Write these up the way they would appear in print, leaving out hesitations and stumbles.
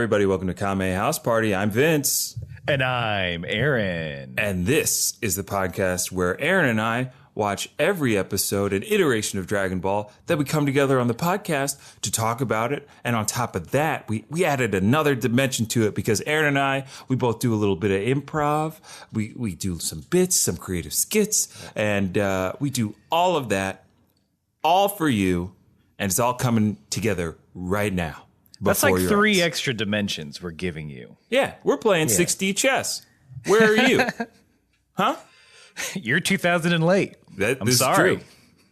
everybody. Welcome to Kame House Party. I'm Vince. And I'm Aaron. And this is the podcast where Aaron and I watch every episode and iteration of Dragon Ball. Then we come together on the podcast to talk about it. And on top of that, we added another dimension to it because Aaron and I, we both do a little bit of improv. We do some bits, some creative skits, and we do all of that, all for you. And it's all coming together right now. That's like three extra dimensions we're giving you. Yeah, we're playing 6D chess. Where are you? Huh? You're 2000 and late. I'm sorry. True.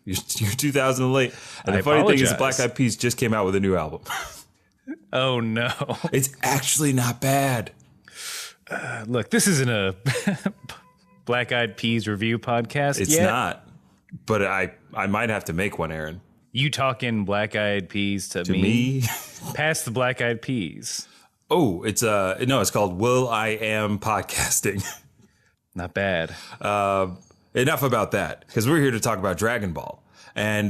You're 2000 and late. And the funny thing is Black Eyed Peas just came out with a new album. Oh, no. It's actually not bad. Look, this isn't a Black Eyed Peas review podcast It's not. But I might have to make one, Aaron. You talking Black Eyed Peas to me? Pass the Black Eyed Peas. Oh, it's called Will I Am Podcasting. Not bad. Enough about that, because we're here to talk about Dragon Ball. And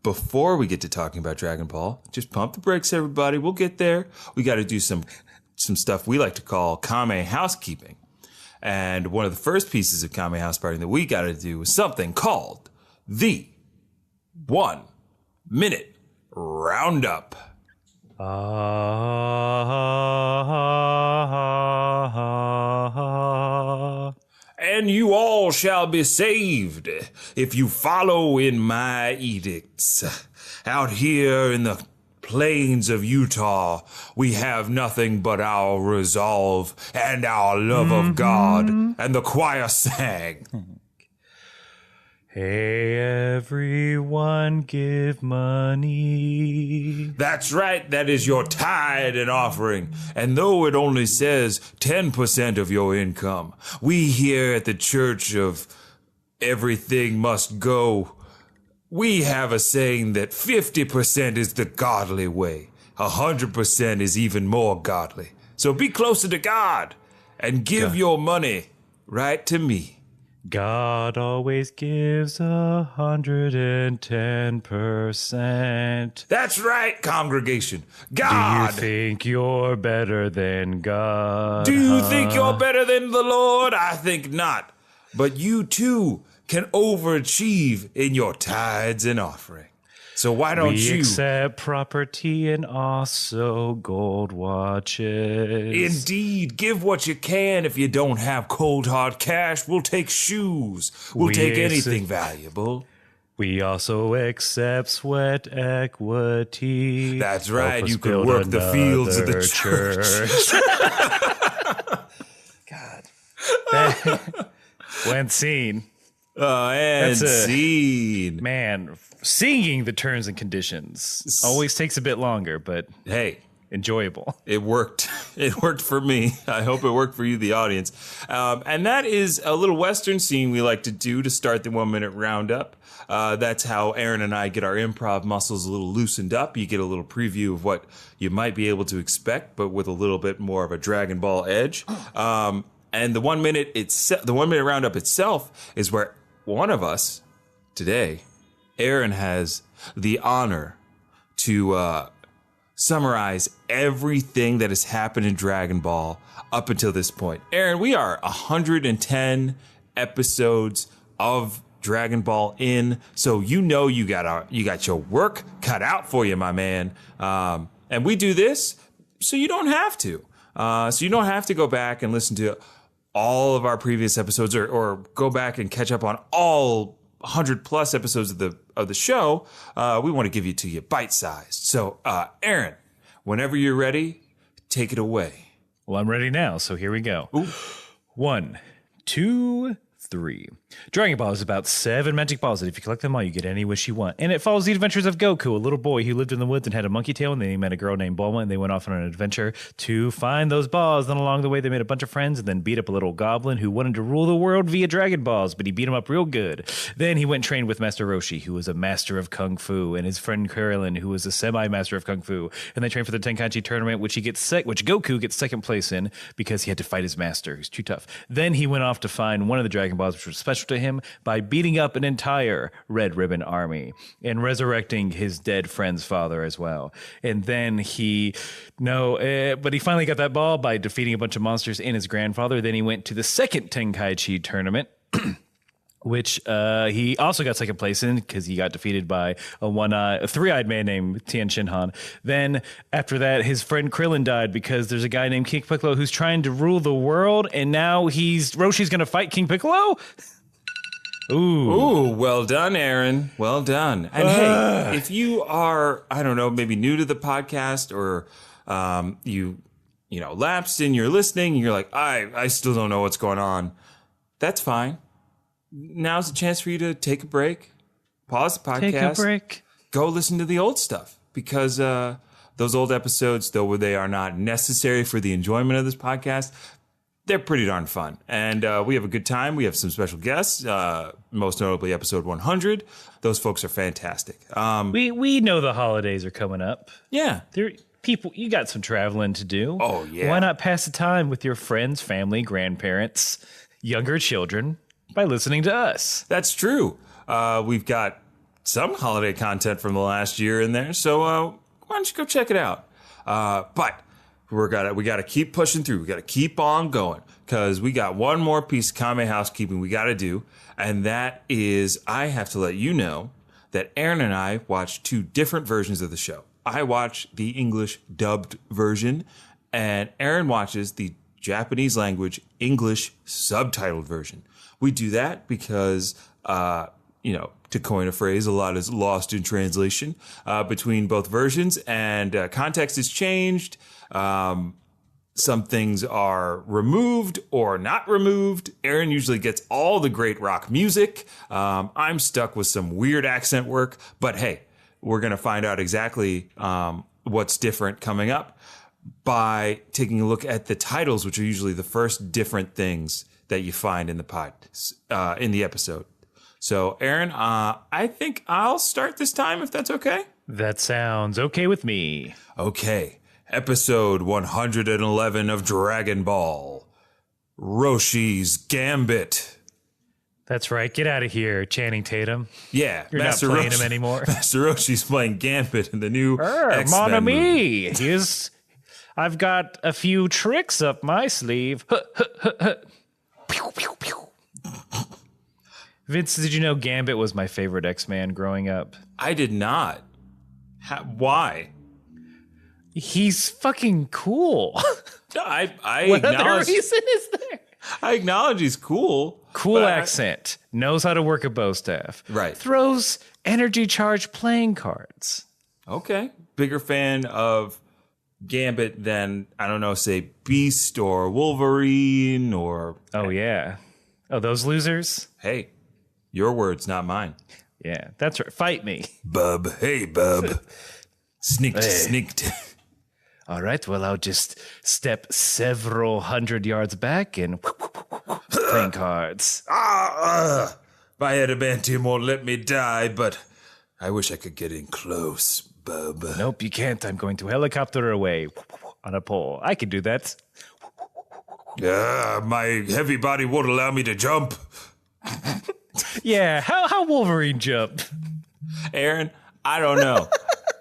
before we get to talking about Dragon Ball, just pump the brakes, everybody. We'll get there. We got to do some stuff we like to call Kame housekeeping. And one of the first pieces of Kame house party that we got to do is something called the 1 minute roundup. And you all shall be saved if you follow in my edicts. Out here in the plains of Utah, we have nothing but our resolve and our love of God. And the choir sang. Hey, everyone, give money. That's right. That is your tithe and offering. And though it only says 10% of your income, we here at the Church of Everything Must Go, we have a saying that 50% is the godly way. 100% is even more godly. So be closer to God and give your money right to me. God always gives 110%. That's right, congregation. God. Do you think you're better than God? Do you think you're better than the Lord? I think not. But you too can overachieve in your tithes and offering. So why don't you accept property and also gold watches? Indeed, give what you can. If you don't have cold hard cash, we'll take shoes. We'll take anything valuable. We also accept sweat equity. That's right. You could work the fields of the church. God. When seen. And scene. Man, singing the terms and conditions always takes a bit longer, but hey, enjoyable. It worked. It worked for me. I hope it worked for you, the audience. And that is a little Western scene we like to do to start the 1 minute roundup. That's how Aaron and I get our improv muscles a little loosened up. You get a little preview of what you might be able to expect, but with a little bit more of a Dragon Ball edge. And the 1 minute roundup itself is where one of us today, Aaron, has the honor to summarize everything that has happened in Dragon Ball up until this point. Aaron, we are 110 episodes of Dragon Ball in, so you got your work cut out for you, my man. And we do this so you don't have to. So you don't have to go back and listen to all of our previous episodes or go back and catch up on all 100 plus episodes of the show. We want to give it to you bite-sized. So, Aaron, whenever you're ready, take it away. Well, I'm ready now, so here we go. Ooh. 1, 2, 3. Dragon Ball is about 7 magic balls that if you collect them all, you get any wish you want. And it follows the adventures of Goku, a little boy who lived in the woods and had a monkey tail, and then he met a girl named Bulma, and they went off on an adventure to find those balls. Then along the way, they made a bunch of friends and then beat up a little goblin who wanted to rule the world via Dragon Balls, but he beat him up real good. Then he went and trained with Master Roshi, who was a master of Kung Fu, and his friend Krillin, who was a semi-master of Kung Fu. And they trained for the Tenkaichi tournament, which Goku gets second place in because he had to fight his master, who's too tough. Then he went off to find one of the Dragon Dragon Balls, which was special to him, by beating up an entire Red Ribbon army and resurrecting his dead friend's father as well. And then but he finally got that ball by defeating a bunch of monsters and his grandfather. Then he went to the second Tenkaichi tournament. Which he also got second place in because he got defeated by a three-eyed man named Tien Shinhan. Then after that, his friend Krillin died because there's a guy named King Piccolo who's trying to rule the world, and now Roshi's going to fight King Piccolo? Ooh, well done, Aaron. Well done. And hey, if you are, I don't know, maybe new to the podcast or you lapsed in your listening, and you're like, I still don't know what's going on. That's fine. Now's a chance for you to take a break, pause the podcast, take a break, go listen to the old stuff, because those old episodes, though they are not necessary for the enjoyment of this podcast, they're pretty darn fun. And we have a good time. We have some special guests, most notably episode 100. Those folks are fantastic. We know the holidays are coming up. Yeah. People, you got some traveling to do. Oh, yeah. Why not pass the time with your friends, family, grandparents, younger children, by listening to us? That's true. We've got some holiday content from the last year in there, so why don't you go check it out? But we got to keep pushing through. We got to keep on going, because we got one more piece of Kame housekeeping we got to do, and that is I have to let you know that Aaron and I watched two different versions of the show. I watch the English dubbed version, and Aaron watches the Japanese language English subtitled version. We do that because, to coin a phrase, a lot is lost in translation between both versions, and context is changed. Some things are removed or not removed. Aaron usually gets all the great rock music. I'm stuck with some weird accent work, but hey, we're going to find out exactly what's different coming up by taking a look at the titles, which are usually the first different things that you find in the episode. So, Aaron, I think I'll start this time, if that's okay. That sounds okay with me. Okay. Episode 111 of Dragon Ball. Roshi's Gambit. That's right. Get out of here, Channing Tatum. Yeah. You're not playing him anymore. Master Roshi's playing Gambit in the new X-Men Mon ami. movie. I've got a few tricks up my sleeve. Vince, did you know Gambit was my favorite X-Man growing up? I did not. Why? He's fucking cool. I What other acknowledge. reason is there? I acknowledge he's cool. Cool accent. Knows how to work a bow staff. Right. Throws energy charge playing cards. Okay. Bigger fan of Gambit than, I don't know, say Beast or Wolverine or... Oh, yeah. Oh, those losers? Hey, your words, not mine. Yeah, that's right. Fight me. Bub. Hey, bub. Sneaked. All right, well, I'll just step several hundred yards back and playing cards. My adamantium won't let me die, but I wish I could get in close, bub. Nope, you can't. I'm going to helicopter away on a pole. I can do that. My heavy body won't allow me to jump. Yeah, how Wolverine jump? Aaron, I don't know.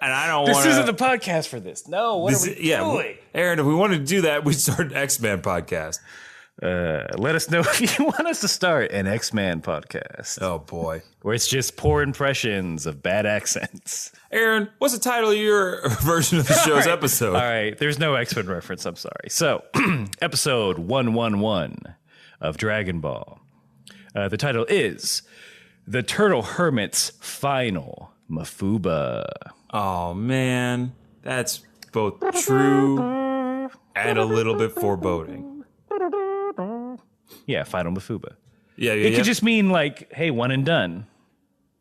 And I don't want to... This isn't the podcast for this. No, what are we doing? Aaron, if we wanted to do that, we'd start an X-Men podcast. Let us know if you want us to start an X-Men podcast. Oh, boy. Where it's just poor impressions of bad accents. Aaron, what's the title of your version of the show's episode? All right, there's no X-Men reference, I'm sorry. So, episode 111 of Dragon Ball. The title is The Turtle Hermit's Final Mafuba. Oh, man. That's both true and a little bit foreboding. Yeah, Final Mafuba. Yeah. It could just mean like, hey, one and done.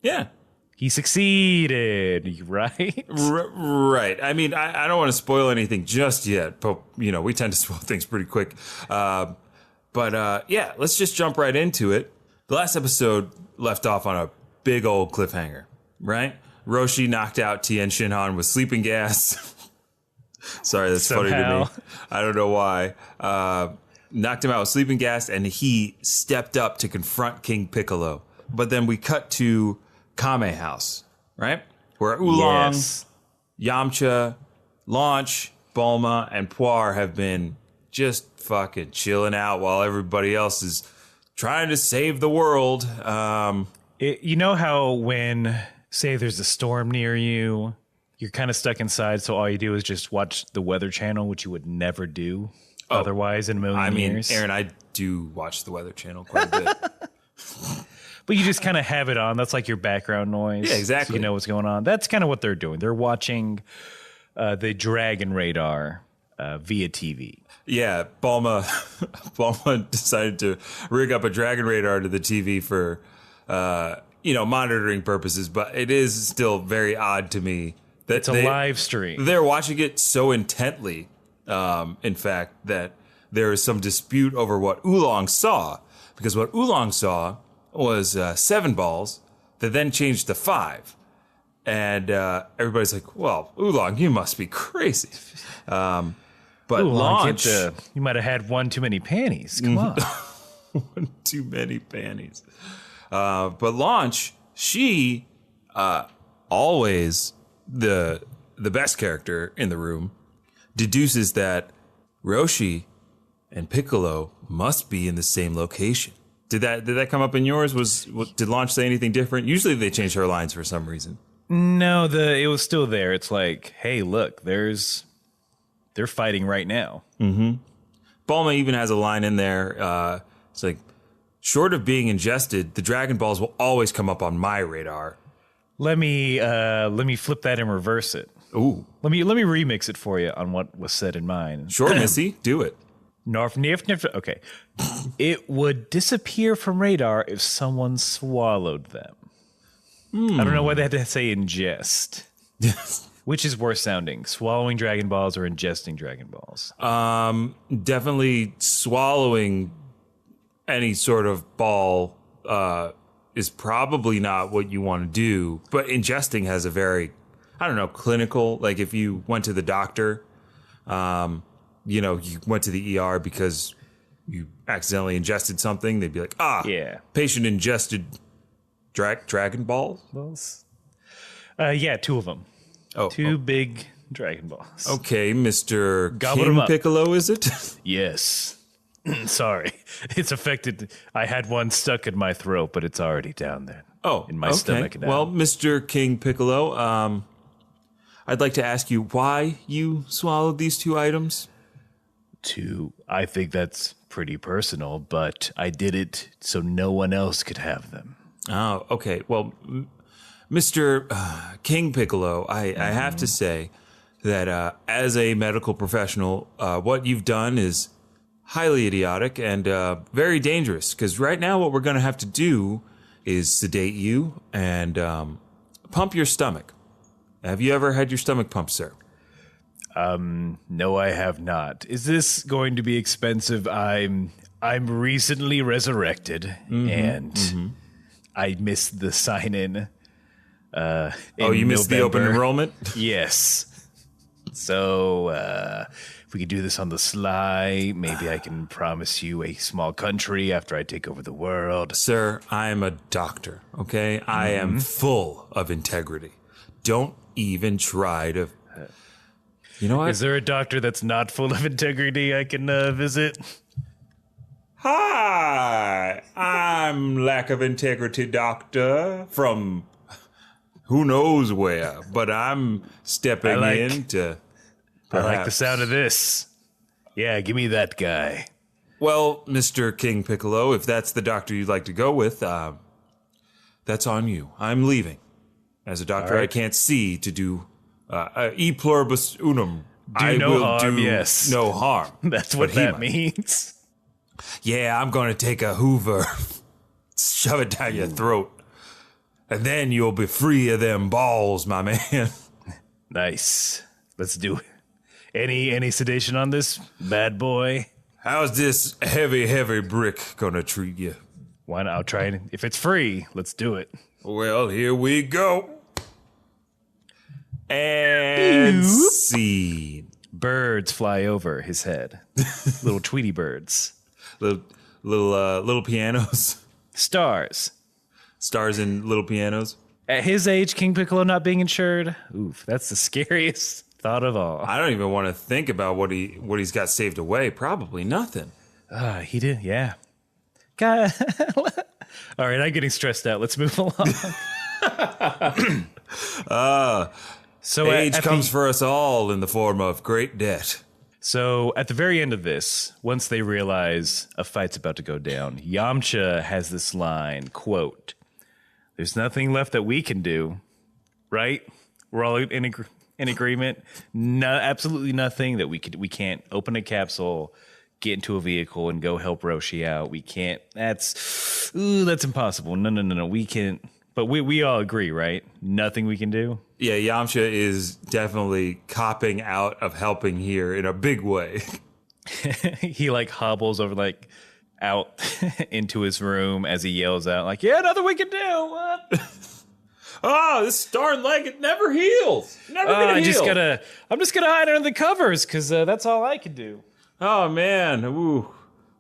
Yeah. He succeeded, right? Right. I mean, I don't want to spoil anything just yet, but, we tend to spoil things pretty quick. But let's just jump right into it. The last episode left off on a big old cliffhanger, right? Roshi knocked out Tien Shinhan with sleeping gas. Sorry, that's funny to me. I don't know why. knocked him out with sleeping gas, and he stepped up to confront King Piccolo. But then we cut to Kame house, right? Where Oolong, Yes. Yamcha, Launch, Bulma, and Puar have been just fucking chilling out while everybody else is trying to save the world. You know how when, say, there's a storm near you, you're kind of stuck inside, so all you do is just watch the Weather Channel, which you would never do otherwise in a million years. Aaron, I do watch the Weather Channel quite a bit. But you just kind of have it on. That's like your background noise. Yeah, exactly. So you know what's going on. That's kind of what they're doing. They're watching the Dragon Radar via TV. Yeah, Bulma decided to rig up a Dragon Radar to the TV for, monitoring purposes. But it is still very odd to me that It's a live stream. They're watching it so intently, in fact, that there is some dispute over what Oolong saw. Because what Oolong saw was 7 balls that then changed to 5. And everybody's like, well, Oolong, you must be crazy. But Launch... You might have had one too many panties. Come on. One too many panties. But Launch, she always the best character in the room, deduces that Roshi and Piccolo must be in the same location. Did that come up in yours? Did Launch say anything different? Usually they change her lines for some reason. No, it was still there. It's like, hey, look, they're fighting right now. Mm-hmm. Bulma even has a line in there. It's like, short of being ingested, the Dragon Balls will always come up on my radar. Let me flip that and reverse it. Ooh. Let me remix it for you on what was said in mine. Sure, Missy, do it. Okay. It would disappear from radar if someone swallowed them. I don't know why they had to say ingest. Which is worse sounding, swallowing Dragon Balls or ingesting Dragon Balls? Definitely swallowing any sort of ball is probably not what you want to do. But ingesting has a very, clinical, like if you went to the doctor, you went to the ER because you accidentally ingested something, they'd be like, patient ingested Dragon Balls? Yeah, 2 of them. Two Oh. big Dragon Balls. Okay, Mr. Gobble King 'em up. Piccolo, is it? Yes. Sorry. It's affected. I had one stuck in my throat, but it's already down there. In my stomach now. Well, Mr. King Piccolo, I'd like to ask you why you swallowed these 2 items. I think that's pretty personal, but I did it so no one else could have them. Oh, okay. Well, Mr. King Piccolo, I have to say that as a medical professional, what you've done is highly idiotic and very dangerous. Because right now what we're going to have to do is sedate you and pump your stomach. Have you ever had your stomach pumped, sir? No, I have not. Is this going to be expensive? I'm recently resurrected, and I missed the sign-in. You missed the open enrollment? Yes. So if we could do this on the sly, maybe I can promise you a small country after I take over the world. Sir, I am a doctor, okay? I am full of integrity. Don't even try to... You know what? Is there a doctor that's not full of integrity I can visit? Hi, I'm lack of integrity doctor from who knows where, but I'm stepping in to I like the sound of this. Yeah, give me that guy. Well, Mr. King Piccolo, if that's the doctor you'd like to go with, that's on you. I'm leaving. As a doctor, I can't see to do e pluribus unum. I will harm, do yes. no harm. That's what that means. Yeah, I'm going to take a Hoover, shove it down your throat, and then you'll be free of them balls, my man. Nice. Let's do it. Any sedation on this bad boy? How's this heavy brick gonna treat you? Why not? I'll try it. If it's free, let's do it. Well, here we go. And scene. Birds fly over his head. Little Tweety birds. Little little pianos. Stars. Stars in little pianos. At his age, King Piccolo not being insured. Oof, that's the scariest thought of all. I don't even want to think about what he's got saved away. Probably nothing. He did, yeah. God. All right, I'm getting stressed out. Let's move along. So age comes for us all in the form of great debt. So at the very end of this, once they realize a fight's about to go down, Yamcha has this line, quote, "There's nothing left that we can do," right? We're all in agreement. No, absolutely nothing that we can't open a capsule, get into a vehicle, and go help Roshi out. We can't. That's impossible. No. We can't. But we all agree, right? Nothing we can do. Yeah, Yamcha is definitely copping out of helping here in a big way. He like hobbles over like out into his room as he yells out like, "Yeah, nothing we can do." What? Oh, this darn leg, it never heals. Never gonna heal. I'm just gonna hide under the covers because that's all I can do. Oh man, ooh.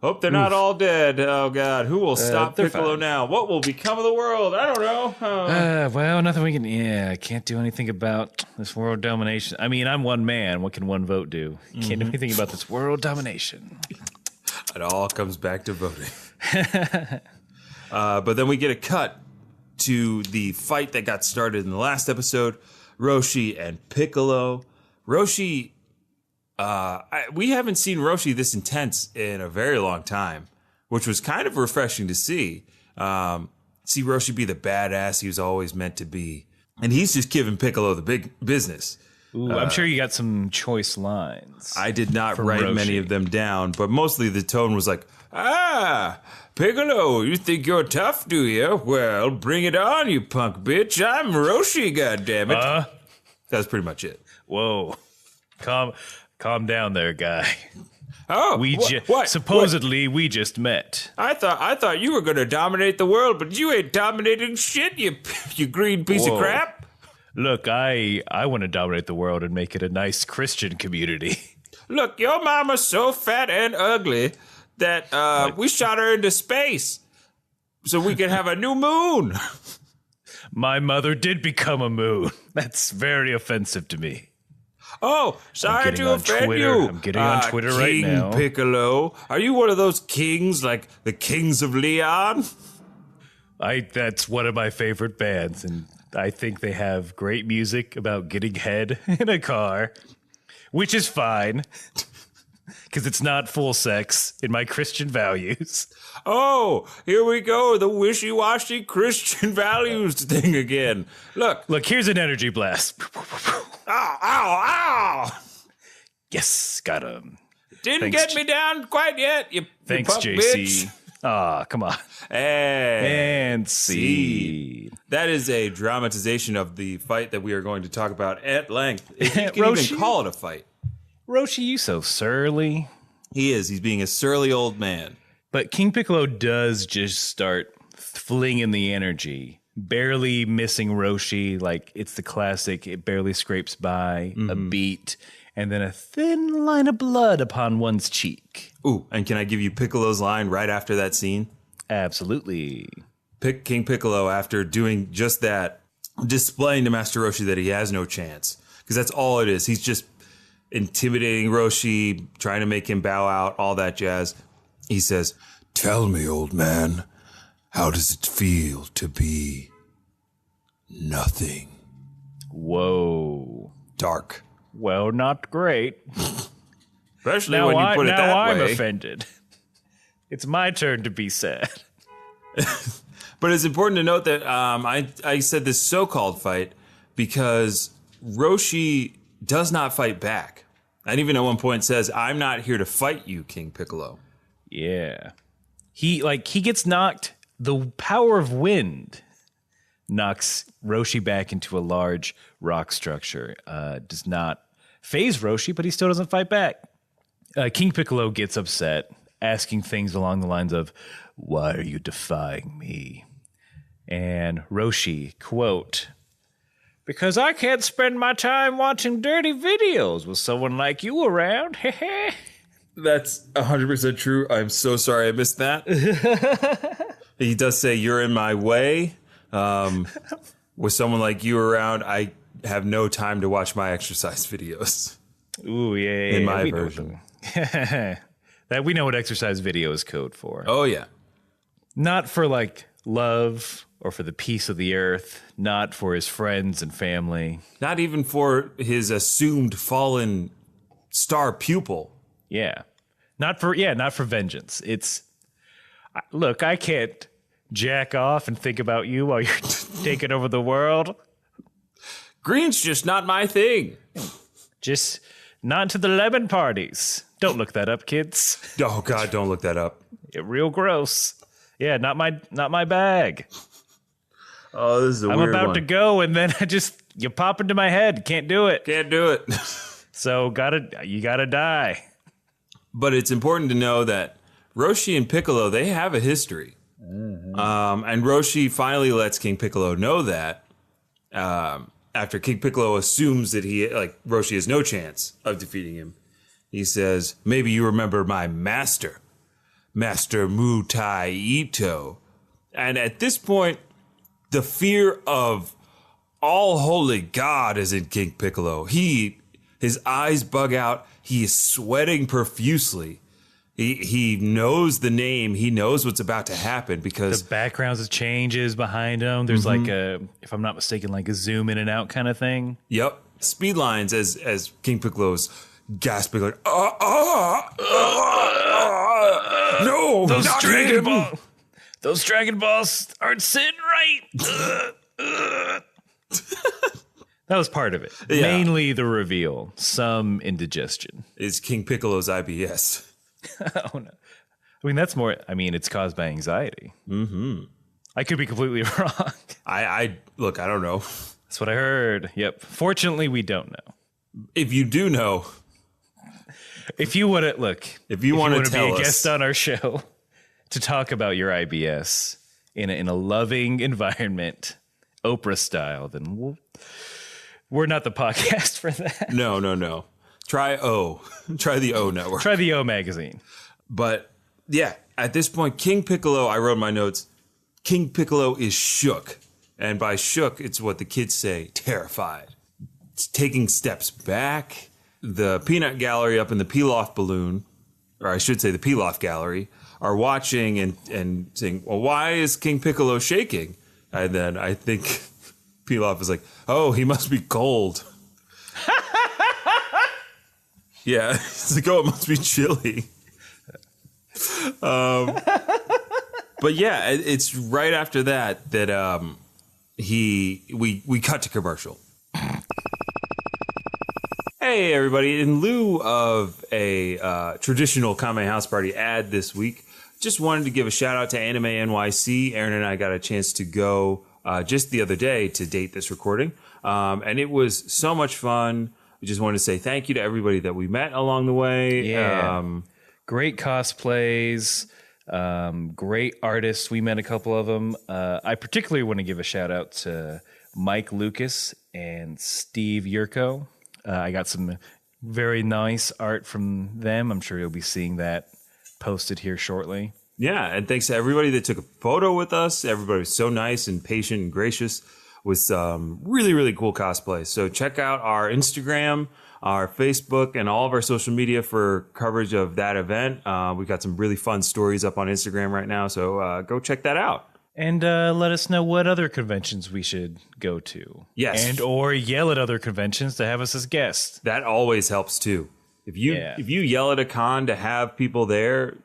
Hope they're not all dead. Oh god, who will stop Piccolo fine. now? What will become of the world? I don't know. Well, nothing we can. Yeah, I can't do anything about this world domination. I mean, I'm one man. What can one vote do? Can't do anything about this world domination. It all comes back to voting. But then we get a cut to the fight that got started in the last episode. Roshi and Piccolo. Roshi. We haven't seen Roshi this intense in a very long time, which was kind of refreshing to see. See Roshi be the badass he was always meant to be. And he's just giving Piccolo the big business. Ooh, I'm sure you got some choice lines. I did not write Roshi. many of them down, but mostly the tone was like, Piccolo, you think you're tough, do you? Well, bring it on, you punk bitch. I'm Roshi, goddammit. That was pretty much it. Whoa. Calm down there, guy. Oh, we just met. I thought you were going to dominate the world, but you ain't dominating shit, you green piece of crap. Look, I want to dominate the world and make it a nice Christian community. Look, your mama's so fat and ugly that we shot her into space so we could have a new moon. My mother did become a moon. That's very offensive to me. Oh, sorry to offend you. I'm getting on Twitter right now. King Piccolo, are you one of those kings like the Kings of Leon? That's one of my favorite bands, and I think they have great music about getting head in a car, which is fine, because it's not full sex in my Christian values. Oh, here we go, the wishy-washy Christian values thing again. Look, here's an energy blast. Ow! Yes, got him. Didn't get me down quite yet, you Thanks, punk JC. bitch. Come on. And see. That is a dramatization of the fight that we are going to talk about at length. If you can Roshi? even call it a fight. Roshi, you so surly. He is. He's being a surly old man. But King Piccolo does just start flinging the energy, barely missing Roshi. Like, it's the classic, it barely scrapes by, a beat, and then a thin line of blood upon one's cheek. Ooh, and can I give you Piccolo's line right after that scene? Absolutely. King Piccolo, after doing just that, displaying to Master Roshi that he has no chance. Because that's all it is. He's just intimidating Roshi, trying to make him bow out, all that jazz. He says, "Tell me, old man, how does it feel to be nothing?" Whoa. Dark. Well, not great. Especially when you put it that I'm way. offended. It's my turn to be sad. But it's important to note that I said this so-called fight because Roshi does not fight back. And even at one point says, "I'm not here to fight you, King Piccolo." Yeah. He gets knocked. The power of wind knocks Roshi back into a large rock structure. Does not phase Roshi, but he still doesn't fight back. King Piccolo gets upset, asking things along the lines of, "Why are you defying me?" And Roshi, quote, "Because I can't spend my time watching dirty videos with someone like you around." That's 100% true. I'm so sorry I missed that. He does say, "You're in my way." With someone like you around, I have no time to watch my exercise videos. Ooh, yeah. In my version. That we know what exercise video is code for. Oh, yeah. Not for like love or for the peace of the earth, not for his friends and family. Not even for his assumed fallen star pupil. Yeah. Not for vengeance. It's look, I can't jack off and think about you while you're taking over the world. Green's just not my thing. Just not to the lemon parties. Don't look that up, kids. Oh God, don't look that up. Real gross. Yeah, not my bag. Oh, this is a I'm weird about one. to go, and then you pop into my head. Can't do it. Can't do it. So you gotta die. But it's important to know that Roshi and Piccolo, they have a history. Mm-hmm. And Roshi finally lets King Piccolo know that after King Piccolo assumes that Roshi has no chance of defeating him. He says, "Maybe you remember my master, Master Mutai Ito." And at this point, the fear of all holy God is in King Piccolo. His eyes bug out. He is sweating profusely. He knows the name. He knows what's about to happen because the backgrounds changes behind him. There's like if I'm not mistaken, like a zoom in and out kind of thing. Yep, speed lines as King Piccolo's gasping like, no, Those not Dragon him. Ball, those Dragon Balls aren't sitting right. That was part of it. Yeah. Mainly the reveal, some indigestion. Is King Piccolo's IBS. Oh no. I mean, that's more. I mean, it's caused by anxiety. Mm-hmm. I could be completely wrong. I look. I don't know. That's what I heard. Yep. Fortunately, we don't know. If you do know, If you want to look, if you want to be a tell guest us on our show to talk about your IBS in a loving environment, Oprah style, then we're not the podcast for that. No. Try the O network. Try the O magazine. But yeah, at this point, King Piccolo, I wrote in my notes, King Piccolo is shook. And by shook, it's what the kids say, terrified. It's taking steps back. The peanut gallery up in the Pilaf balloon, or I should say the Pilaf gallery, are watching and saying, well, why is King Piccolo shaking? And then I think Pilaf is like, oh, he must be cold. Yeah, it's like, oh, it must be chilly. But yeah, it's right after that we cut to commercial. Hey everybody! In lieu of a traditional Kame House Party ad this week, just wanted to give a shout out to Anime NYC. Aaron and I got a chance to go just the other day to date this recording, and it was so much fun. We just wanted to say thank you to everybody that we met along the way. Yeah. Great cosplays, great artists. We met a couple of them. I particularly want to give a shout out to Mike Lucas and Steve Yurko. I got some very nice art from them. I'm sure you'll be seeing that posted here shortly. Yeah, and thanks to everybody that took a photo with us. Everybody was so nice and patient and gracious with some really, really cool cosplays. So check out our Instagram, our Facebook, and all of our social media for coverage of that event. We've got some really fun stories up on Instagram right now, so go check that out. And let us know what other conventions we should go to. Yes. And or yell at other conventions to have us as guests. That always helps too. If you yell at a con to have people there,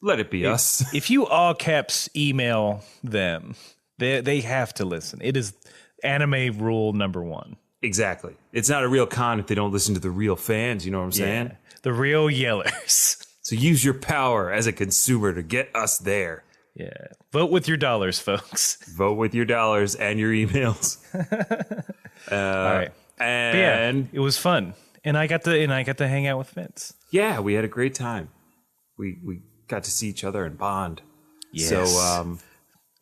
let it be us. If you all caps email them, they have to listen. It is anime rule number 1. Exactly. It's not a real con if they don't listen to the real fans. You know what I'm saying? The real yellers. So use your power as a consumer to get us there. Yeah. Vote with your dollars, folks. Vote with your dollars and your emails. All right. And it was fun. And I got to hang out with Vince. Yeah, we had a great time. We got to see each other and bond. Yes. So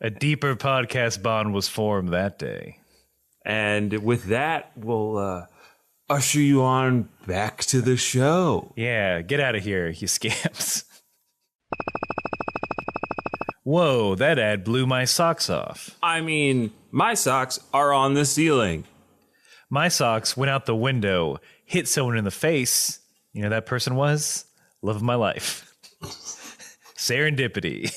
a deeper podcast bond was formed that day. and with that, we'll usher you on back to the show. Yeah, get out of here, you scamps. Whoa, that ad blew my socks off. I mean, my socks are on the ceiling. My socks went out the window, hit someone in the face. You know who that person was? Love of my life. Serendipity.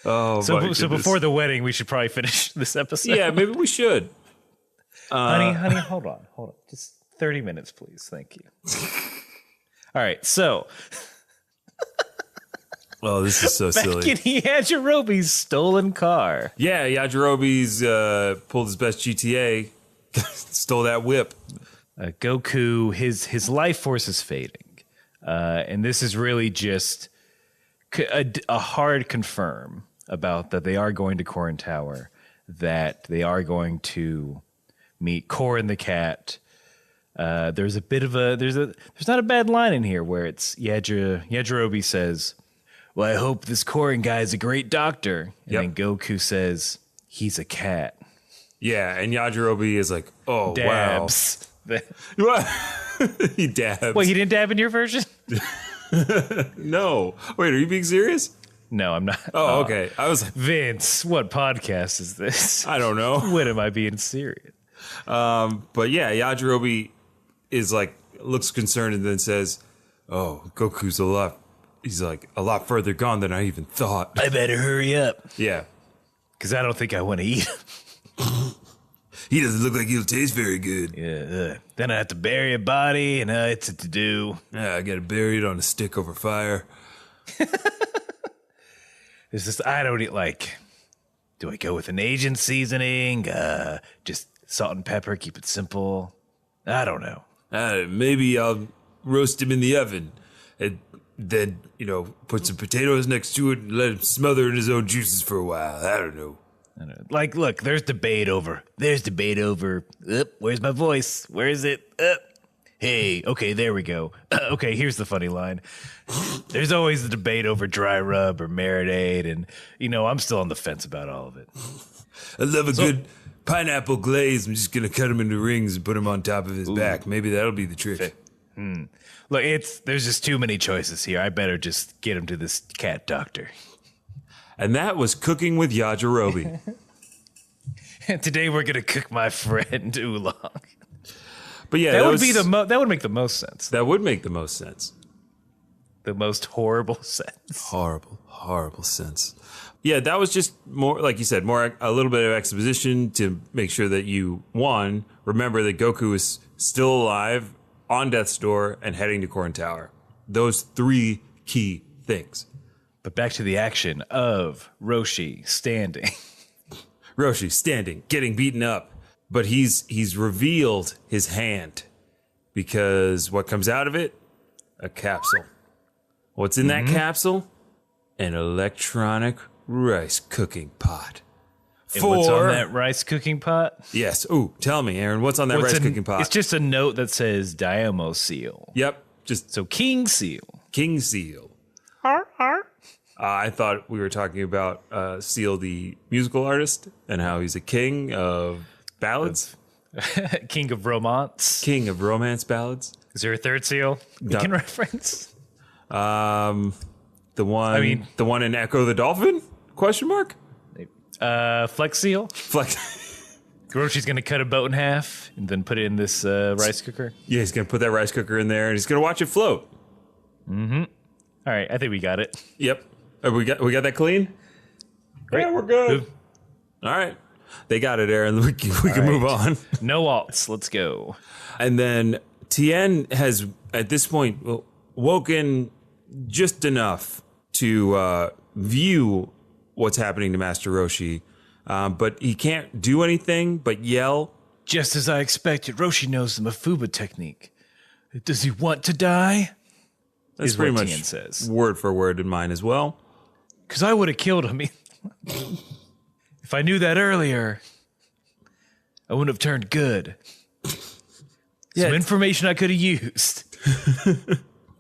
Oh, so before the wedding, we should probably finish this episode. Yeah, maybe we should. Honey, hold on. Just 30 minutes, please. Thank you. All right, so Oh, this is so back silly. in Yajirobe's stolen car. Yeah, Yajirobe's pulled his best GTA, stole that whip. Goku, his life force is fading. And this is really just a hard confirm about that they are going to Korin Tower, that they are going to meet Korin the cat. There's a bit of there's not a bad line in here where it's Yajirobe says, "Well, I hope this Korin guy is a great doctor." And then Goku says, "He's a cat." Yeah, and Yajirobe is like, "Oh, Dabs. wow." He dabs. Wait, he didn't dab in your version? No. Wait, are you being serious? No, I'm not. Oh, okay. I was like, Vince, what podcast is this? I don't know. When am I being serious? But yeah, Yajirobe is like, looks concerned and then says, "Oh, Goku's he's like a lot further gone than I even thought." I better hurry up. Yeah. Because I don't think I want to eat him. He doesn't look like he'll taste very good. Yeah, then I have to bury a body, and it's a to-do. Yeah, I gotta bury it on a stick over fire. It's just, I don't eat, like, do I go with an Asian seasoning? Just salt and pepper, keep it simple? I don't know. Maybe I'll roast him in the oven and then, put some potatoes next to it and let him smother in his own juices for a while. I don't know. Like, look, there's debate over, where's my voice? Where is it? Hey, okay, there we go. Okay, here's the funny line. There's always the debate over dry rub or marinade, and, I'm still on the fence about all of it. I love a good pineapple glaze. I'm just going to cut him into rings and put him on top of his back. Maybe that'll be the trick. Look, there's just too many choices here. I better just get him to this cat doctor. And that was Cooking with Yajirobe. Today we're gonna cook my friend Oolong. But yeah, that would make the most sense. That would make the most sense. The most horrible sense. Horrible sense. Yeah, that was just more, like you said, a little bit of exposition to make sure that you, one, remember that Goku is still alive, on death's door, and heading to Korin Tower. Those three key things. But back to the action of Roshi standing. Roshi standing, getting beaten up. But he's revealed his hand. Because what comes out of it? A capsule. What's in that capsule? An electronic rice cooking pot. And what's on that rice cooking pot? Yes. Ooh, tell me, Aaron, what's on that rice cooking pot? It's just a note that says Diamo Seal. Yep. So King Seal. King Seal. I thought we were talking about Seal, the musical artist, and how he's a king of ballads. King of romance. King of romance ballads. Is there a third seal we can reference? The one in Echo the Dolphin? Question mark? Flex Seal. Flex. Roshi's gonna cut a boat in half and then put it in this rice cooker. Yeah, he's gonna put that rice cooker in there and he's gonna watch it float. Mm-hmm. All right, I think we got it. Yep. We got that clean? Great. Yeah, we're good. All right. They got it, Aaron. We can move on. No alts. Let's go. And then Tien has, at this point, woken just enough to view what's happening to Master Roshi. But he can't do anything but yell. Just as I expected, Roshi knows the Mafuba technique. Does he want to die? That's is pretty what much Tien says. Word for word in mine as well. Because I would have killed him. If I knew that earlier, I wouldn't have turned good. Some information I could have used.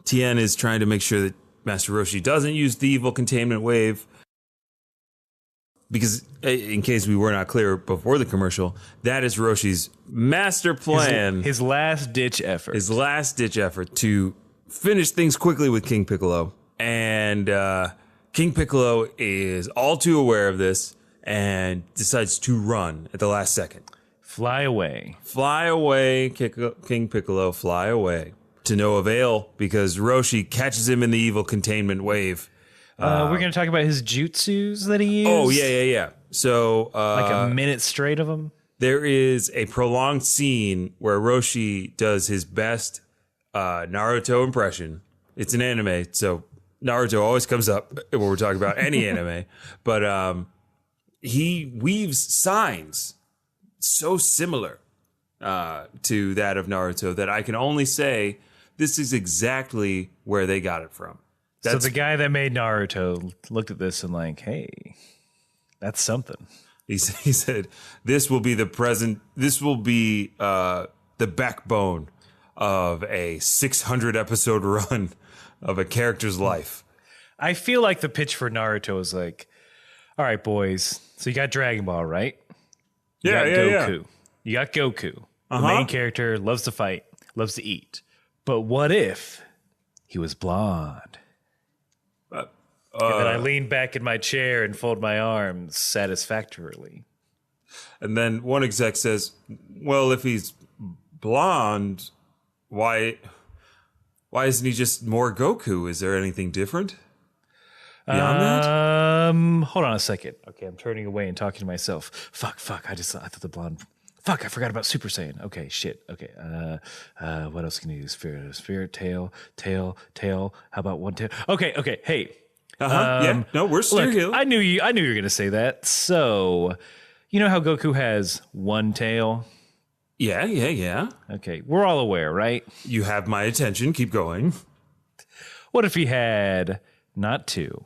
Tien is trying to make sure that Master Roshi doesn't use the evil containment wave. because in case we were not clear before the commercial, that is Roshi's master plan. His last ditch effort. His last ditch effort to finish things quickly with King Piccolo. And King Piccolo is all too aware of this and decides to run at the last second. Fly away. Fly away, King Piccolo, fly away. To no avail, because Roshi catches him in the evil containment wave. We're going to talk about his jutsus that he used. Oh, yeah. So, like a minute straight of them. There is a prolonged scene where Roshi does his best Naruto impression. It's an anime, so Naruto always comes up when we're talking about any anime. But he weaves signs so similar to that of Naruto that I can only say this is exactly where they got it from. So the guy that made Naruto looked at this and like, hey, that's something. He said, this will be the backbone of a 600 episode run of a character's life. I feel like the pitch for Naruto is like, all right, boys, so you got Dragon Ball, right? You got Goku. You got Goku. The main character loves to fight, loves to eat. But what if he was blonde? And then I lean back in my chair and fold my arms satisfactorily. And then one exec says, well, if he's blonde, why isn't he just more Goku? Is there anything different beyond that? Hold on a second. Okay, I'm turning away and talking to myself. Fuck. I thought the blonde. Fuck, I forgot about Super Saiyan. Okay, shit. Okay, what else can you use? Spirit, tail. How about one tail? Okay, hey. Yeah, no, we're still here. I knew you were gonna say that. So, you know how Goku has one tail? Yeah. Okay, we're all aware, right? You have my attention. Keep going. What if he had not 2,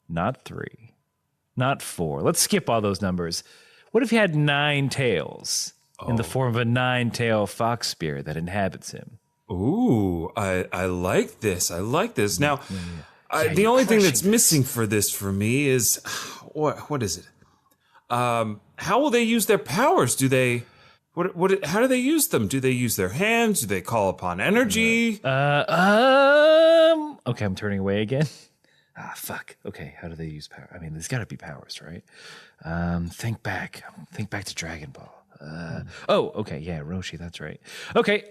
not 3, not 4? Let's skip all those numbers. What if he had 9 tails in the form of a 9-tailed fox spirit that inhabits him? Ooh, I like this. Now, the only thing that's missing for me is what is it? How will they use their powers? Do they? How do they use them? Do they use their hands? Do they call upon energy? Okay, I'm turning away again. Fuck. Okay, how do they use power? I mean, there's got to be powers, right? Think back to Dragon Ball. Okay, yeah, Roshi, that's right. Okay,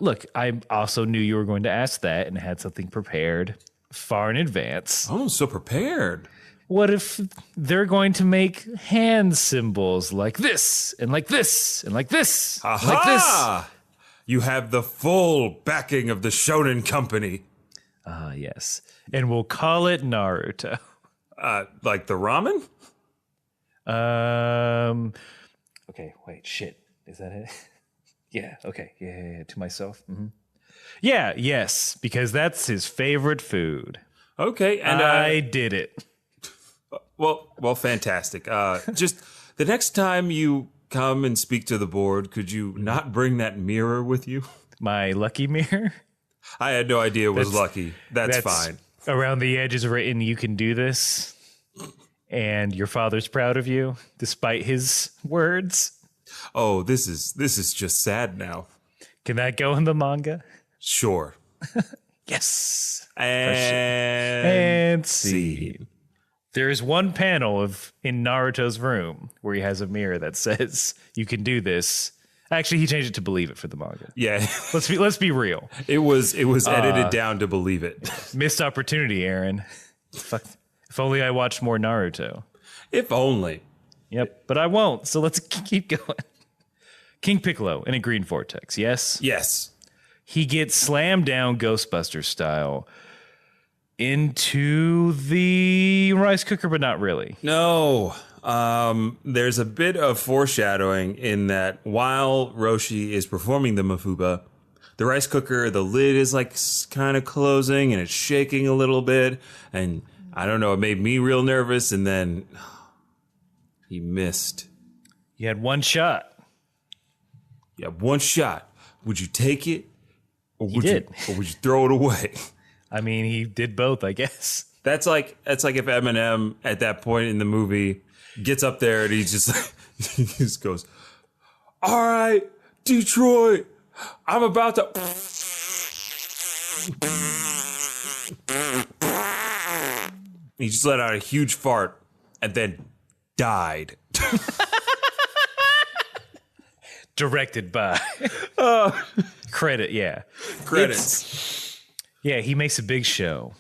look, I also knew you were going to ask that and had something prepared far in advance. Oh, so prepared. What if they're going to make hand symbols like this and like this and like this and like this? You have the full backing of the Shonen Company. Yes. And we'll call it Naruto. Like the ramen? Okay, wait, shit. Is that it? Yeah, okay. Yeah, to myself. Mm-hmm. Yeah, yes, because that's his favorite food. Okay, and I did it. Well, fantastic. Just the next time you come and speak to the board, could you not bring that mirror with you? My lucky mirror? I had no idea it was lucky. That's fine. Around the edge is written, you can do this. And your father's proud of you, despite his words. Oh, this is just sad now. Can that go in the manga? Sure. Yes. And see. There's one panel in Naruto's room where he has a mirror that says, you can do this. Actually, he changed it to believe it for the manga. Yeah. Let's be real. It was edited down to believe it. Missed opportunity, Aaron. Fuck. If only I watched more Naruto. If only. Yep, but I won't, so let's keep going. King Piccolo in a green vortex, yes? Yes. He gets slammed down Ghostbuster style into the rice cooker, but not really. No. There's a bit of foreshadowing in that while Roshi is performing the Mafuba, the rice cooker, the lid is like kind of closing and it's shaking a little bit. And I don't know, it made me real nervous. And then he missed. You had one shot. You had one shot. Would you take it? Or would did. Or would you throw it away? I mean, he did both, I guess. That's like if Eminem at that point in the movie Gets up there and he just goes, all right, Detroit, I'm about to. He just let out a huge fart and then died. Directed by. Credit, yeah. Credits. Yeah, he makes a big show,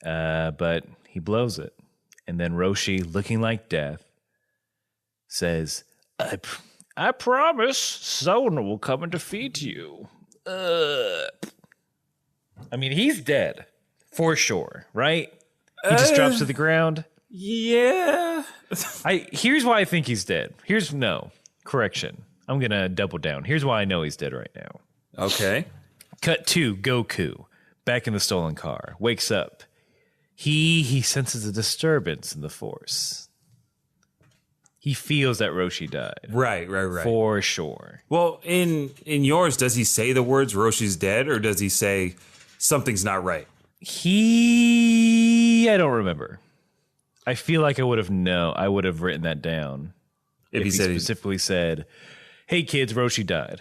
but he blows it. And then Roshi, looking like death, says, I promise Sona will come and defeat you. I mean, he's dead. For sure, right? He just drops to the ground. Yeah. Here's why I think he's dead. Correction. I'm going to double down. Here's why I know he's dead right now. Okay. Cut to Goku, back in the stolen car, wakes up. He senses a disturbance in the Force. He feels that Roshi died. Right. For sure. Well, in yours, does he say the words Roshi's dead, or does he say something's not right? I don't remember. I feel like I would have written that down. If he specifically said, hey kids, Roshi died.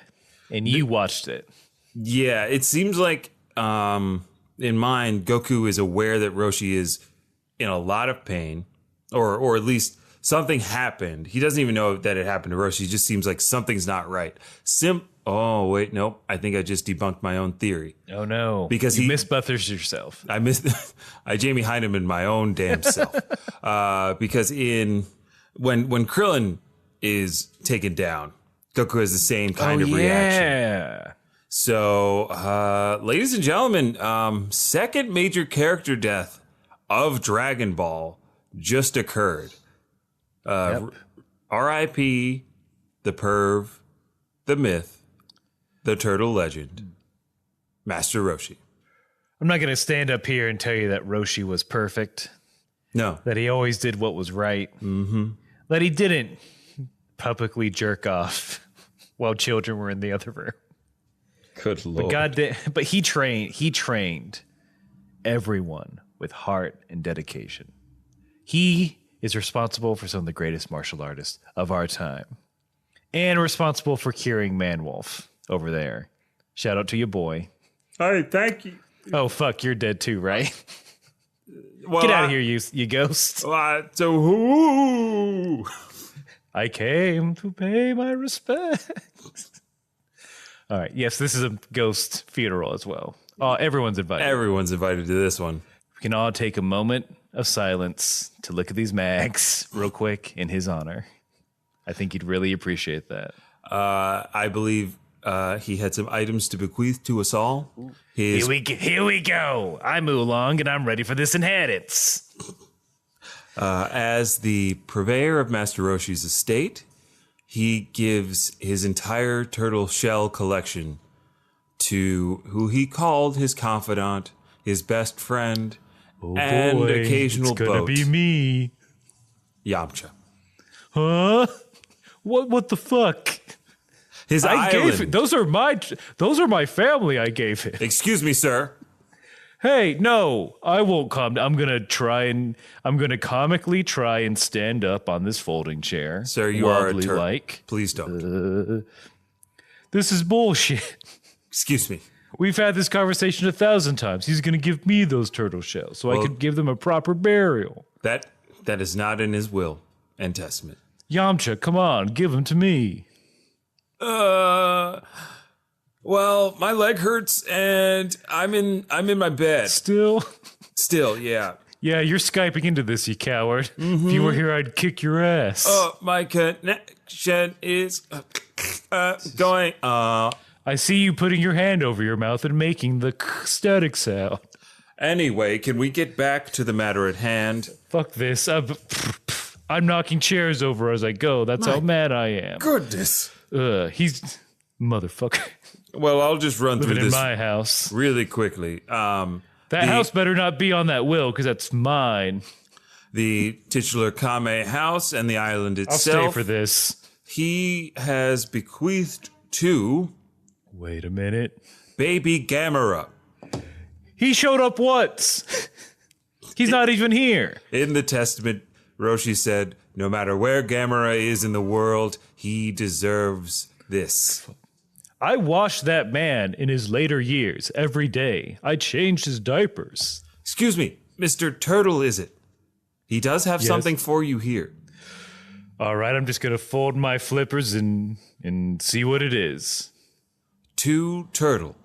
And you watched it. Yeah, it seems like in mine, Goku is aware that Roshi is in a lot of pain, or at least something happened. He doesn't even know that it happened to Roshi. It just seems like something's not right. Oh, wait, nope. I think I just debunked my own theory. Oh, no. Because you misbuthers yourself. I Jamie Heineman my own damn self. Because when Krillin is taken down, Goku has the same kind of reaction. Yeah. So, ladies and gentlemen, second major character death of Dragon Ball just occurred. R.I.P. the perv, the myth, the turtle legend, Master Roshi. I'm not going to stand up here and tell you that Roshi was perfect. No. That he always did what was right. Mm-hmm. That he didn't publicly jerk off while children were in the other room. Good Lord. But he trained everyone with heart and dedication. He is responsible for some of the greatest martial artists of our time. And responsible for curing Manwolf over there. Shout out to your boy. Hey, thank you. Oh, fuck, you're dead too, right? Well, Get out of here, you ghost. So who? I came to pay my respect. All right. Yes, this is a ghost funeral as well. Everyone's invited. Everyone's invited to this one. We can all take a moment of silence to look at these mags real quick in his honor. I think he'd really appreciate that. I believe he had some items to bequeath to us all. Here we go. I'm Oolong, and I'm ready for this inheritance. As the purveyor of Master Roshi's estate, he gives his entire turtle shell collection to who he called his confidant, his best friend, and occasional boat. It's gonna boat. be me. Yamcha. Huh? What the fuck? His island. Those are my family. I gave it. Excuse me, sir. Hey, no, I won't come. I'm gonna comically try and stand up on this folding chair. Sir, you are a turtle. turtle. Please don't. This is bullshit. Excuse me. We've had this conversation 1,000 times. He's gonna give me those turtle shells so I could give them a proper burial. That is not in his will and testament. Yamcha, come on, give them to me. Well, my leg hurts and I'm in my bed. Still, yeah. Yeah, you're Skyping into this, you coward. Mm-hmm. If you were here, I'd kick your ass. Oh, my connection is going. I see you putting your hand over your mouth and making the static sound. Anyway, can we get back to the matter at hand? Fuck this. I'm knocking chairs over as I go. That's how mad I am. Goodness. He's motherfucker. Well, I'll just run through this in my house really quickly. That house better not be on that will, because that's mine. The titular Kame house and the island itself. I'll stay for this. He has bequeathed to... Wait a minute. Baby Gamera. He showed up once. He's not even here. In the testament, Roshi said, No matter where Gamera is in the world, he deserves this. I washed that man in his later years every day. I changed his diapers. Excuse me, Mr. Turtle, is it? He does have something for you here. All right, I'm just going to fold my flippers and see what it is. To Turtle,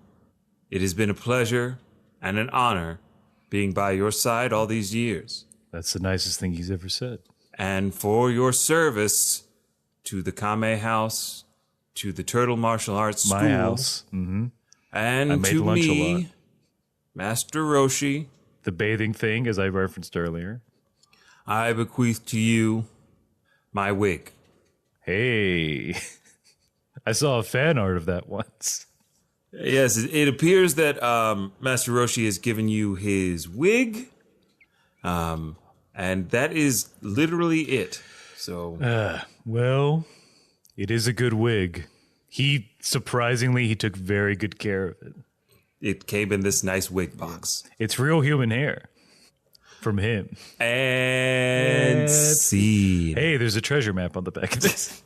it has been a pleasure and an honor being by your side all these years. That's the nicest thing he's ever said. And for your service to the Kame house, to the Turtle Martial Arts School. My house. Mm-hmm. And to me, Master Roshi. The bathing thing, as I referenced earlier. I bequeath to you my wig. Hey, I saw a fan art of that once. Yes, it appears that Master Roshi has given you his wig, and that is literally it. So, well, it is a good wig. He took very good care of it. It came in this nice wig box. It's real human hair from him. And scene. Hey, there's a treasure map on the back of this.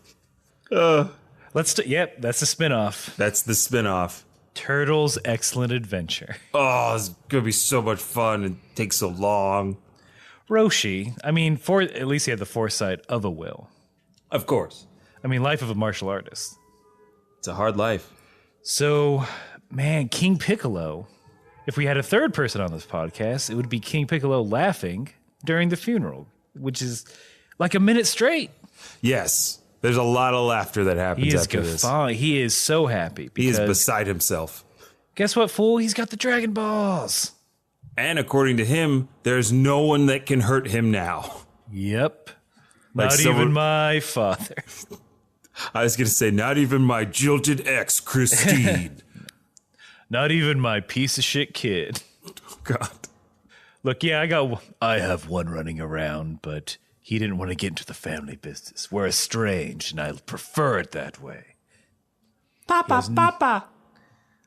Yep, that's the spinoff. That's the spinoff. Turtle's Excellent Adventure. Oh, it's gonna be so much fun and take so long. Roshi, I mean, at least he had the foresight of a will. Of course. I mean, life of a martial artist. It's a hard life. So, man, King Piccolo. If we had a third person on this podcast, it would be King Piccolo laughing during the funeral, which is like a minute straight. Yes. There's a lot of laughter that happens after this. He is so happy. He is beside himself. Guess what, fool? He's got the Dragon Balls. And according to him, there's no one that can hurt him now. Yep. Not even my father. I was going to say, not even my jilted ex, Christine. Not even my piece of shit kid. Oh, God. Look, yeah, I have one running around, but he didn't want to get into the family business. We're estranged, and I prefer it that way. Papa.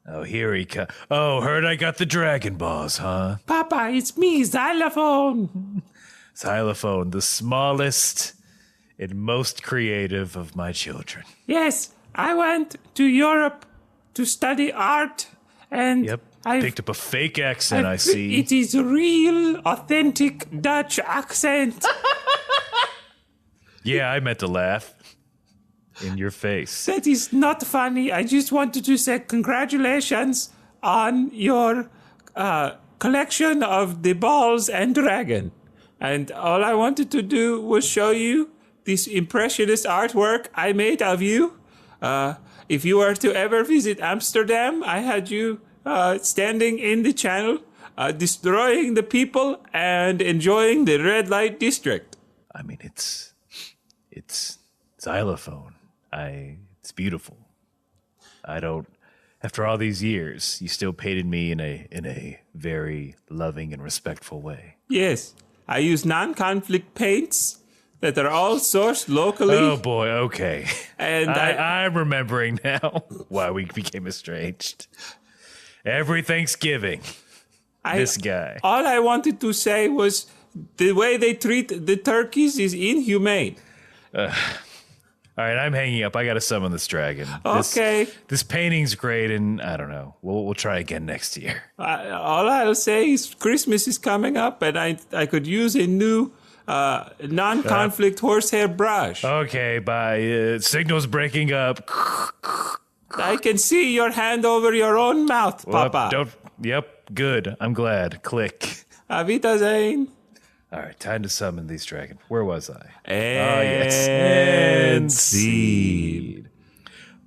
Oh, here he comes. Oh, heard I got the Dragon Balls, huh? Papa, it's me, Xylophone. Xylophone, the smallest and most creative of my children. Yes, I went to Europe to study art, and Yep, picked up a fake accent, I see. It is a real, authentic Dutch accent. Yeah, I meant to laugh. In your face. That is not funny. I just wanted to say congratulations on your collection of the balls and dragon. And all I wanted to do was show you this impressionist artwork I made of you. If you were to ever visit Amsterdam, I had you standing in the channel, destroying the people and enjoying the red light district. I mean, it's Xylophone. It's beautiful. After all these years, you still painted me in a very loving and respectful way. Yes, I use non-conflict paints that are all sourced locally. Oh boy, okay. And I'm remembering now why we became estranged. Every Thanksgiving, this guy. All I wanted to say was the way they treat the turkeys is inhumane. All right, I'm hanging up. I got to summon this dragon. Okay. This painting's great, and I don't know. We'll try again next year. All I'll say is Christmas is coming up, and I could use a new non-conflict horsehair brush. Okay, bye. Signal's breaking up. I can see your hand over your own mouth, Papa. Yep, good. I'm glad. Click. Avita Zane. All right, time to summon these dragons. Where was I? And seed.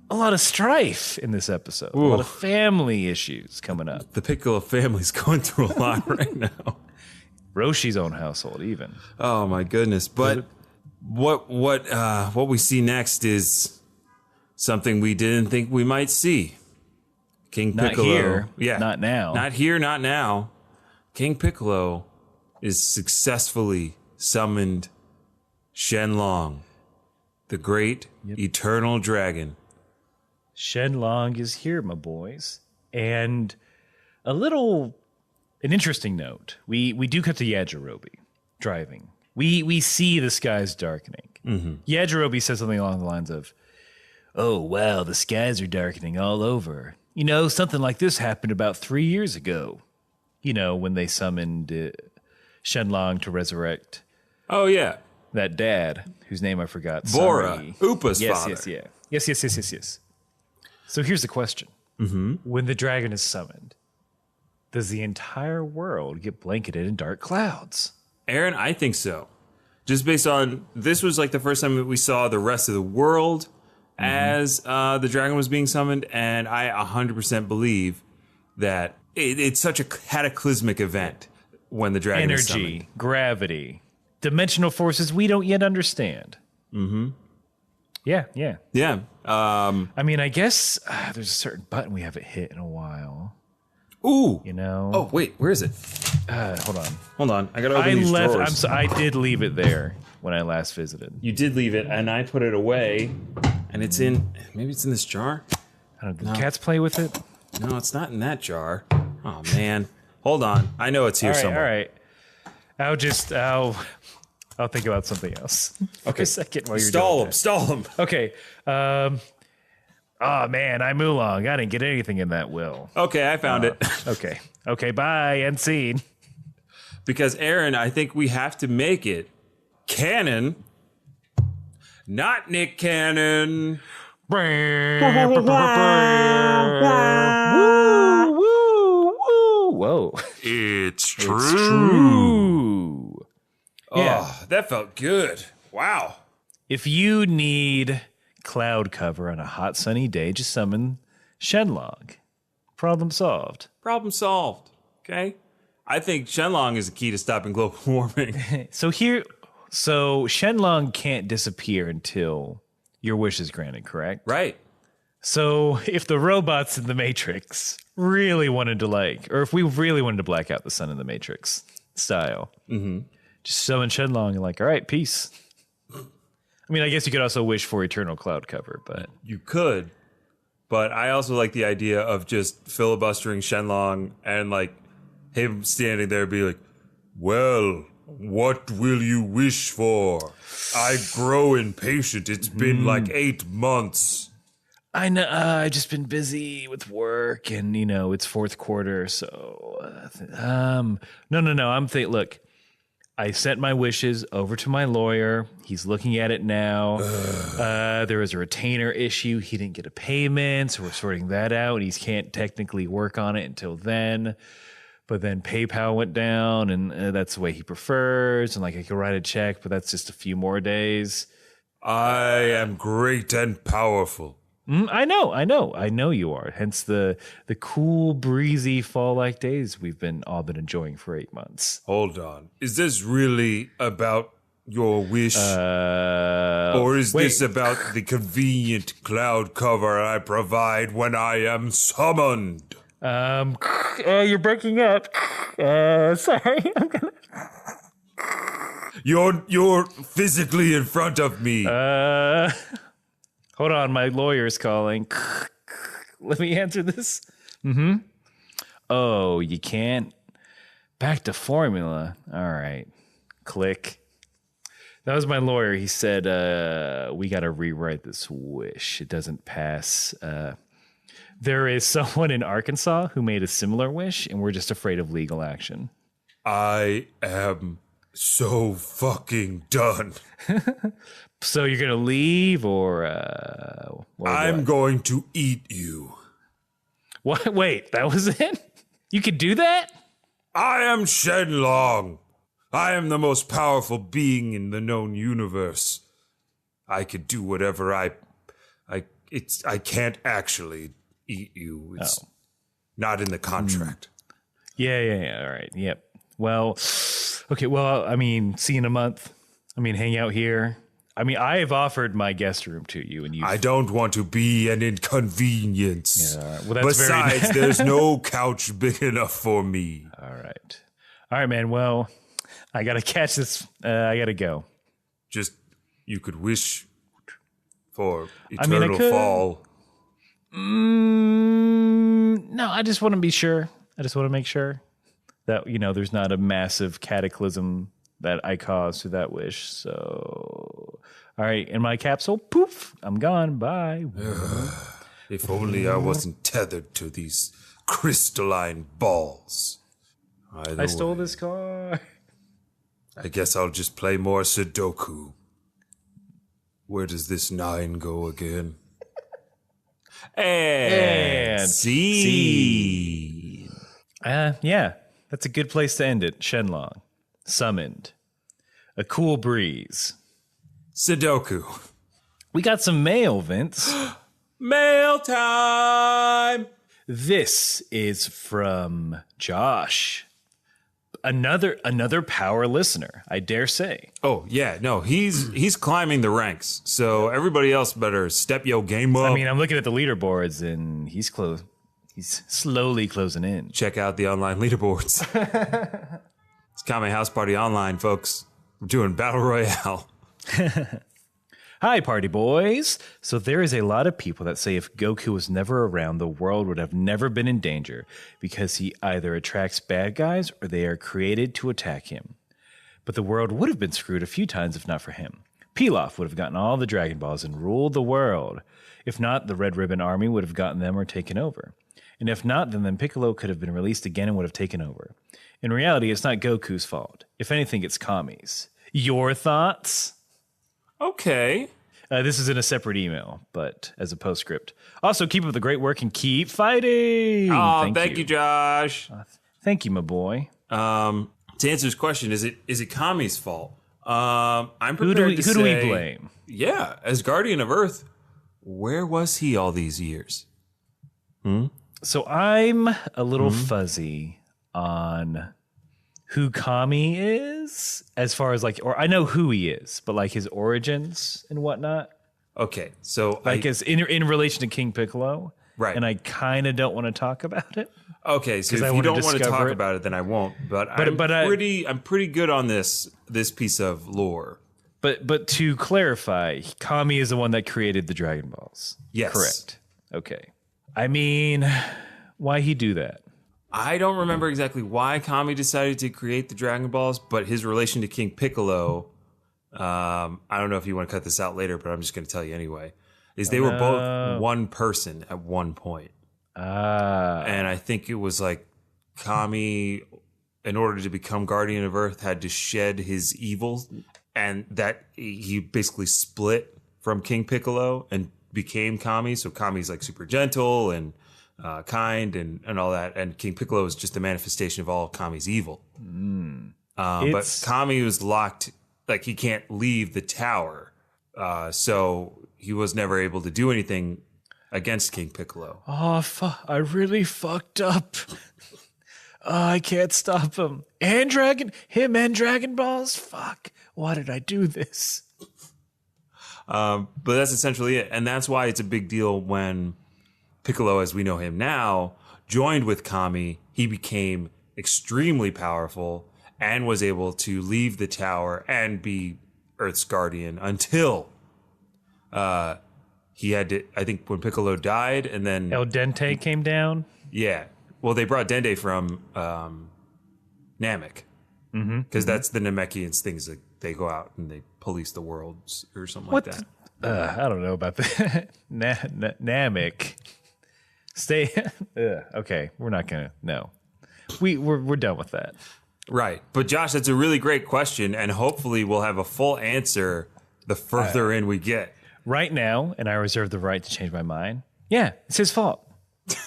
A lot of strife in this episode. Ooh. A lot of family issues coming up. The Piccolo family's going through a lot right now. Roshi's own household, even. Oh my goodness! But what we see next is something we didn't think we might see. King Piccolo. Not here. Yeah. Not now. Not here. Not now. King Piccolo is successfully summoned Shen Long, the great eternal dragon. Shen Long is here, my boys. And an interesting note. We do cut to Yajirobe driving. We see the skies darkening. Yajirobe says something along the lines of, "Oh wow, the skies are darkening all over. You know, something like this happened about 3 years ago. You know, when they summoned Shen Long to resurrect Oh, yeah. that dad, whose name I forgot. Bora, Sorry. Upa's yes, father. Yes. So here's the question. When the dragon is summoned, does the entire world get blanketed in dark clouds? Aaron, I think so. Just based on, this was like the first time that we saw the rest of the world as the dragon was being summoned, and I 100% believe that it's such a cataclysmic event when the dragon is summoned. Energy, gravity, dimensional forces we don't yet understand. Yeah. Yeah. I mean, I guess there's a certain button we haven't hit in a while. Ooh. You know? Oh, wait, where is it? Hold on. I gotta open these drawers. I did leave it there when I last visited. You did leave it, and I put it away, and maybe it's in this jar? I don't know, did cats play with it? No, it's not in that jar. Oh, man. Hold on. I know it's here somewhere. All right. I'll think about something else. For a second while you're doing that. Stall him. Okay. Oh man, I'm Oolong. I didn't get anything in that will. Okay, I found it. Okay, bye. End scene. Because Aaron, I think we have to make it canon, not Nick Cannon. Whoa. It's true. It's true. Oh, that felt good. Wow. If you need cloud cover on a hot sunny day, just summon Shen Long. Problem solved. Problem solved. Okay. I think Shen Long is the key to stopping global warming. So Shen Long can't disappear until your wish is granted, correct? Right. So if the robots in the Matrix really wanted to or if we really wanted to black out the sun in the Matrix style, just summon Shen Long and all right, peace. I mean, I guess you could also wish for eternal cloud cover, but... You could, but I also like the idea of just filibustering Shen Long and, him standing there be like, well, what will you wish for? I grow impatient. It's been 8 months. I know, I've just been busy with work and, it's fourth quarter, so... No, I'm thinking, look... I sent my wishes over to my lawyer. He's looking at it now. There was a retainer issue. He didn't get a payment, so we're sorting that out. And he can't technically work on it until then. But then PayPal went down, and that's the way he prefers. And I could write a check, but that's just a few more days. I am great and powerful. I know you are. Hence the cool, breezy fall-like days we've all been enjoying for 8 months. Hold on. Is this really about your wish? Or is this about the convenient cloud cover I provide when I am summoned? You're breaking up. Sorry. You're physically in front of me. Hold on, my lawyer's calling. Let me answer this. Oh, you can't? Back to formula. All right. Click. That was my lawyer. He said, we got to rewrite this wish. It doesn't pass. There is someone in Arkansas who made a similar wish, and we're just afraid of legal action. I am so fucking done. So you're going to leave or I'm going to eat you. What? Wait, that was it? You could do that? I am Shen Long. I am the most powerful being in the known universe. I could do whatever I can't actually eat you. It's not in the contract. Yeah. All right. Yep. Well, okay. Well, I mean, see you in a month. I mean, hang out here. I mean, I have offered my guest room to you, and you. I don't want to be an inconvenience. Yeah. Well, that's Besides, there's no couch big enough for me. All right, man. Well, I gotta catch this. I gotta go. Just you could wish for eternal fall. No, I just want to be sure. I just want to make sure that there's not a massive cataclysm that I caused through that wish. So, all right, in my capsule, poof, I'm gone. Bye. If only I wasn't tethered to these crystalline balls. I stole this car. I guess I'll just play more Sudoku. Where does this 9 go again? And see. Yeah, that's a good place to end it. Shen Long. Summoned. A cool breeze. Sudoku. We got some mail, Vince. Mail time! This is from Josh. Another power listener, I dare say. Oh, yeah, no, he's climbing the ranks, so everybody else better step your game up. I mean, I'm looking at the leaderboards, and he's slowly closing in. Check out the online leaderboards. It's Kame House Party Online, folks. We're doing Battle Royale. Hi, party boys. So there is a lot of people that say if Goku was never around, the world would have never been in danger because he either attracts bad guys or they are created to attack him. But the world would have been screwed a few times if not for him. Pilaf would have gotten all the Dragon Balls and ruled the world. If not, the Red Ribbon Army would have gotten them or taken over. And if not, then Piccolo could have been released again and would have taken over. In reality, it's not Goku's fault. If anything, it's Kame's. Your thoughts? Okay. This is in a separate email, but as a postscript. Also, keep up the great work and keep fighting. Oh, thank you, Josh. Thank you, my boy. To answer his question, is it Kame's fault? I'm Who prepared do we blame? Yeah, as Guardian of Earth, where was he all these years? So I'm a little fuzzy on who Kame is, as far as or I know who he is, but his origins and whatnot. Okay, so as in relation to King Piccolo, right? And I kind of don't want to talk about it. Okay, so if you don't want to talk about it, then I won't. But I'm pretty good on this piece of lore. But to clarify, Kame is the one that created the Dragon Balls. Yes, correct. Okay, I mean, why he do that? I don't remember exactly why Kame decided to create the Dragon Balls, but his relation to King Piccolo, I don't know if you want to cut this out later, but I'm just going to tell you anyway, is they were both one person at one point. And I think it was Kame, in order to become Guardian of Earth, had to shed his evil, and that he basically split from King Piccolo and became Kame. So Kame's super gentle and kind and all that, and King Piccolo is just a manifestation of all Kame's evil. But Kame was locked, he can't leave the tower, so he was never able to do anything against King Piccolo. Oh, I really fucked up. I can't stop him. And Dragon Balls. Fuck. Why did I do this? But that's essentially it, and that's why it's a big deal when Piccolo, as we know him now, joined with Kame. He became extremely powerful and was able to leave the tower and be Earth's guardian until he had to, I think when Piccolo died, and then El Dente came down. Yeah. Well, they brought Dende from Namek. Because that's the Namekians things that they go out and they police the worlds or something like that. I don't know about that. Namek. Stay. Okay, we're not gonna. No, we're done with that. Right, but Josh, that's a really great question, and hopefully we'll have a full answer the further in we get. Right now, and I reserve the right to change my mind. Yeah, it's his fault.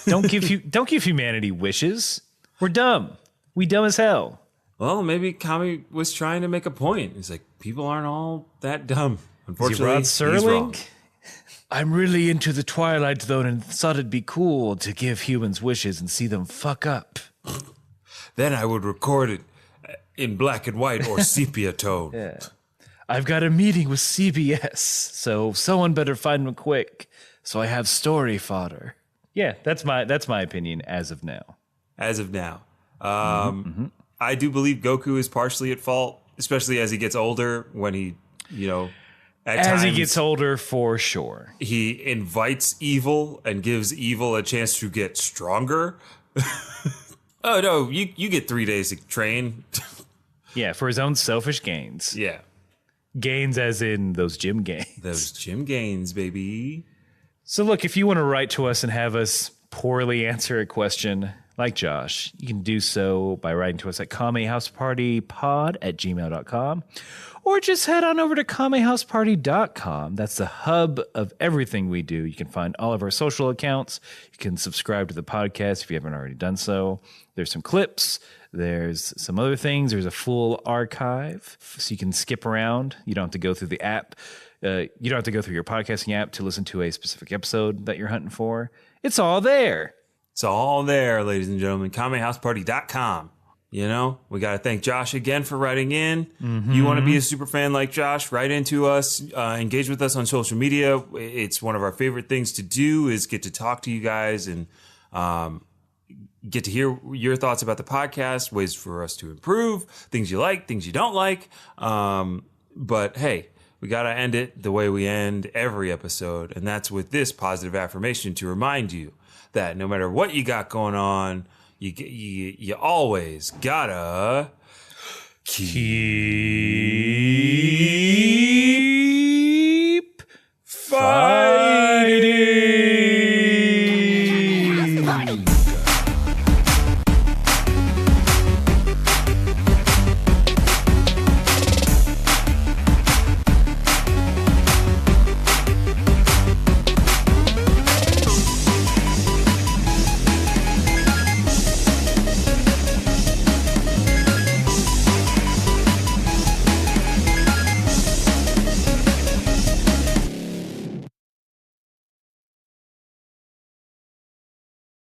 Don't give humanity wishes. We're dumb. We dumb as hell. Well, maybe Kame was trying to make a point. He's like, people aren't all that dumb. Unfortunately, he's wrong. I'm really into the Twilight Zone and thought it'd be cool to give humans wishes and see them fuck up. Then I would record it in black and white or sepia tone. Yeah. I've got a meeting with CBS, so someone better find them quick so I have story fodder. Yeah, that's my opinion as of now. As of now. I do believe Goku is partially at fault, especially as he gets older, when he, as he gets older, for sure. He invites evil and gives evil a chance to get stronger. Oh, no, you get 3 days to train. Yeah, for his own selfish gains. Yeah. Gains as in those gym gains. Those gym gains, baby. So look, if you want to write to us and have us poorly answer a question like Josh, you can do so by writing to us at kamehousepartypod@gmail.com, or just head on over to kamehouseparty.com. That's the hub of everything we do. You can find all of our social accounts. You can subscribe to the podcast if you haven't already done so. There's some clips. There's some other things. There's a full archive, so you can skip around. You don't have to go through the app. You don't have to go through your podcasting app to listen to a specific episode that you're hunting for. It's all there. It's all there, ladies and gentlemen. KameHouseParty.com. You know, we got to thank Josh again for writing in. You want to be a super fan like Josh, write into us, engage with us on social media. It's one of our favorite things to do is get to talk to you guys and get to hear your thoughts about the podcast, ways for us to improve, things you like, things you don't like. But hey, we got to end it the way we end every episode, and that's with this positive affirmation to remind you that no matter what you got going on, you always gotta keep